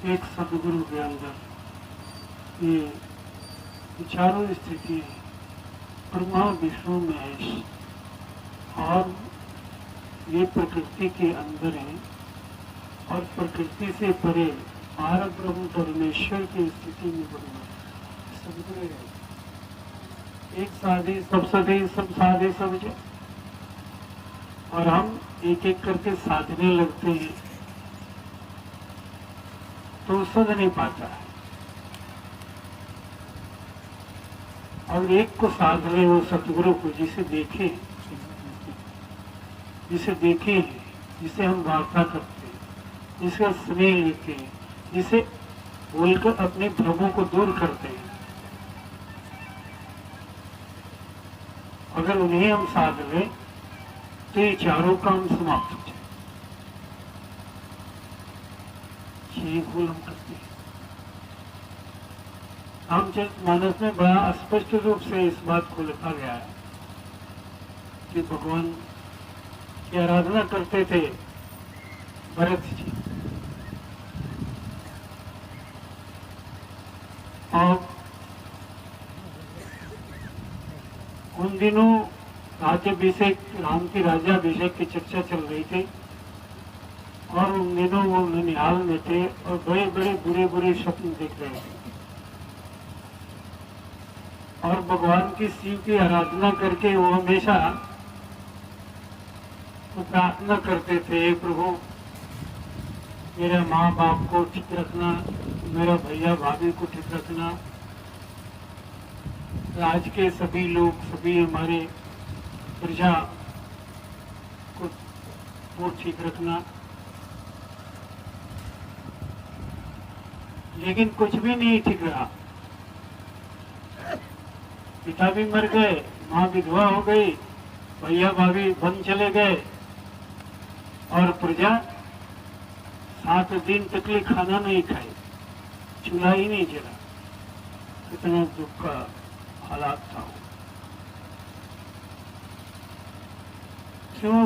एक सदगुरु के अंदर ये चारों स्थिति ब्रह्मा विष्णु महेश और ये प्रकृति के अंदर है और प्रकृति से परे पार ब्रह्म परमेश्वर की स्थिति में ब्रह्म सदगुरु है। एक साधे सब सदे सब साधे सब जय। और हम एक एक करके साधने लगते हैं तो सद नहीं पाता है। और एक को साध ले वो सतगुरु को, जिसे देखे जिसे हम वार्ता करते हैं, जिसका स्नेह लेते हैं, जिसे बोलकर अपने भ्रमों को दूर करते हैं। अगर उन्हें हम साध लें तो ये चारों काम समाप्त हो जाए। ये भूल हम करते हैं। रामचरितमानस में बड़ा स्पष्ट रूप से इस बात को लिखा गया है कि भगवान की आराधना करते थे भरत जी, और उन दिनों राज्याभिषेक, राम की राज्याभिषेक की चर्चा चल रही थी और उन दिनों वो ननिहाल में थे और बड़े बड़े बुरे बुरे स्वप्न देख रहे थे और भगवान की शिव की आराधना करके वो हमेशा प्रार्थना करते थे, प्रभु मेरे माँ बाप को ठीक रखना, मेरा भैया भाभी को ठीक रखना, राज के सभी लोग, सभी हमारे प्रजा को ठीक रखना। लेकिन कुछ भी नहीं ठीक रहा। पिता भी मर गए, माँ विधवा हो गई, भैया भाभी बन चले गए और प्रजा 7 दिन तक ले खाना नहीं खाई, चूल्हा ही नहीं जला। कितना दुख का हालात था। क्यों?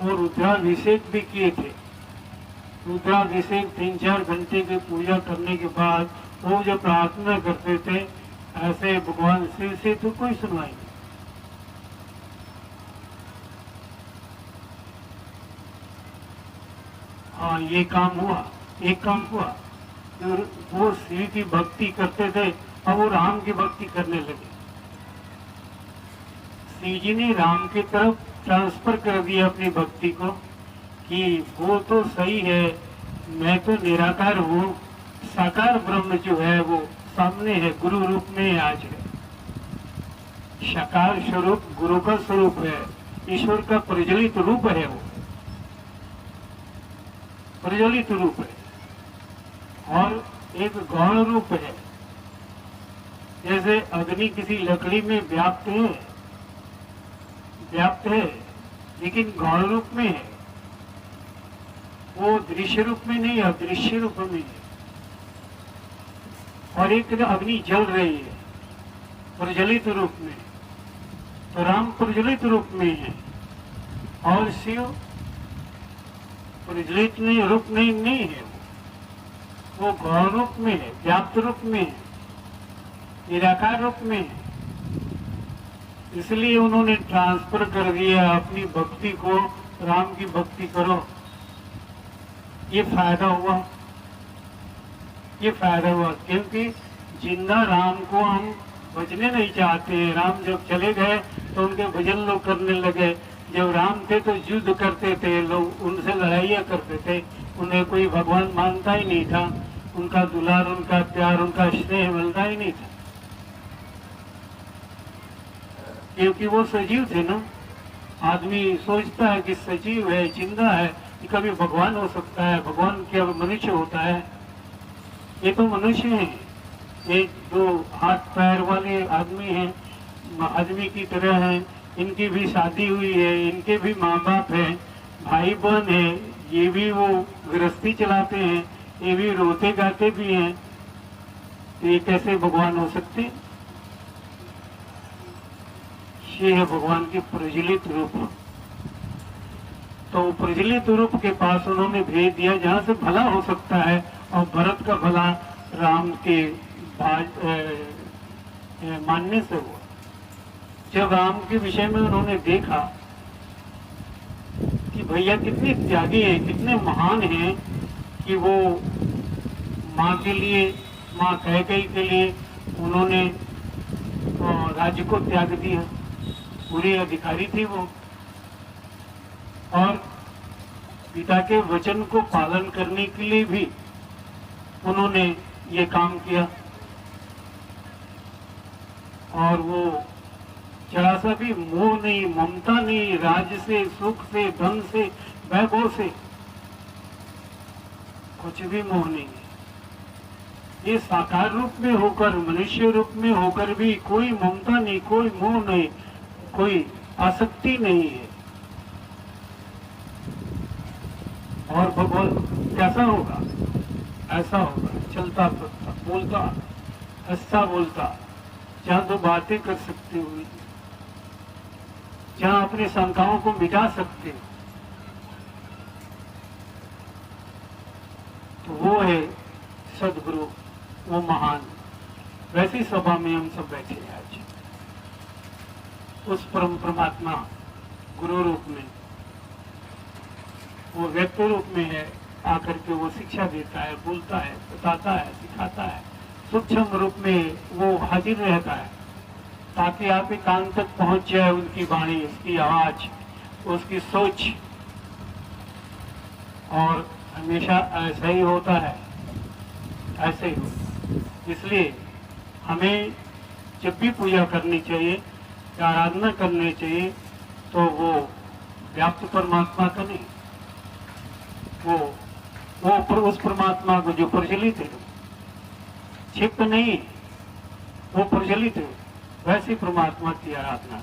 वो रुद्राभिषेक भी किए थे। रुद्राभिषेक 3-4 घंटे की पूजा करने के बाद वो जो प्रार्थना करते थे, ऐसे भगवान शिव से तो कोई सुनवाई नहीं। हाँ, ये काम हुआ, एक काम हुआ, वो शिव की भक्ति करते थे और वो राम की भक्ति करने लगे। शिव जी ने राम की तरफ ट्रांसफर कर दिया अपनी भक्ति को कि वो तो सही है, मैं तो निराकार हूँ, साकार ब्रह्म जो है वो सामने है, गुरु रूप में आज है। साकार स्वरूप गुरु का स्वरूप है, ईश्वर का प्रज्वलित रूप है, वो प्रज्वलित रूप है और एक गौण रूप है। जैसे अग्नि किसी लकड़ी में व्याप्त है लेकिन गौण रूप में है, वो दृश्य रूप में नहीं, अदृश्य रूप में है। और एक अग्नि जल रही है प्रज्वलित रूप में, तो राम प्रज्वलित रूप में है और शिव प्रज्वलित रूप नहीं है, वो गौण रूप में है, व्याप्त रूप में है, निराकार रूप में है। इसलिए उन्होंने ट्रांसफर कर दिया अपनी भक्ति को, राम की भक्ति करो। ये फायदा हुआ, क्योंकि जिंदा राम को हम भजने नहीं चाहते हैं। राम जब चले गए तो उनके भजन लोग करने लगे। जब राम थे तो युद्ध करते थे लोग, उनसे लड़ाइयाँ करते थे, उन्हें कोई भगवान मानता ही नहीं था, उनका दुलार, उनका प्यार, उनका स्नेह मिलता ही नहीं था, क्योंकि वो सजीव थे ना। आदमी सोचता है कि सजीव है, जिंदा है, कि कभी भगवान हो सकता है, भगवान क्या मनुष्य होता है? ये तो मनुष्य है, एक दो हाथ पैर वाले आदमी हैं, आदमी की तरह हैं। इनकी भी शादी हुई है, इनके भी माँ बाप हैं, भाई बहन है, ये भी वो गृहस्थी चलाते हैं, ये भी रोते गाते भी हैं, तो ये कैसे भगवान हो सकते? ये है भगवान के प्रज्वलित रूप। तो प्रज्वलित रूप के पास उन्होंने भेज दिया जहां से भला हो सकता है, और भरत का भला राम के मानने से हुआ। जब राम के विषय में उन्होंने देखा कि भैया कितने त्यागी हैं, कितने महान हैं, कि वो माँ के लिए, माँ कैकेयी के लिए उन्होंने राज्य को त्याग दिया। पूरे अधिकारी थी वो, और पिता के वचन को पालन करने के लिए भी उन्होंने ये काम किया। और वो जरा सा भी मोह नहीं, ममता नहीं, राज्य से, सुख से, धन से, वैभव से कुछ भी मोह नहीं है। ये साकार रूप में होकर, मनुष्य रूप में होकर भी कोई ममता नहीं, कोई मोह नहीं, कोई आसक्ति नहीं है। और भगवान कैसा होगा? ऐसा होगा, चलता फिरता, बोलता, हंसता बोलता, जहाँ दो बातें कर सकते हो, जहाँ अपनी शंकाओं को मिटा सकते हो, तो वो है सदगुरु, वो महान। वैसी सभा में हम सब बैठे हैं आज, उस परम परमात्मा गुरु रूप में, वो व्यक्त रूप में है, आकर के वो शिक्षा देता है, बोलता है, बताता है, सिखाता है। सूक्ष्म रूप में वो हाजिर रहता है, ताकि आप एक कान तक पहुंच जाए उनकी वाणी, उसकी आवाज, उसकी सोच। और हमेशा ऐसा ही होता है, ऐसे ही होता। इसलिए हमें जब भी पूजा करनी चाहिए या आराधना करनी चाहिए, तो वो व्याप्त परमात्मा का नहीं, वो उस परमात्मा को जो प्रचलित है, क्षिप्त नहीं, वो प्रचलित है, वैसे परमात्मा की आराधना।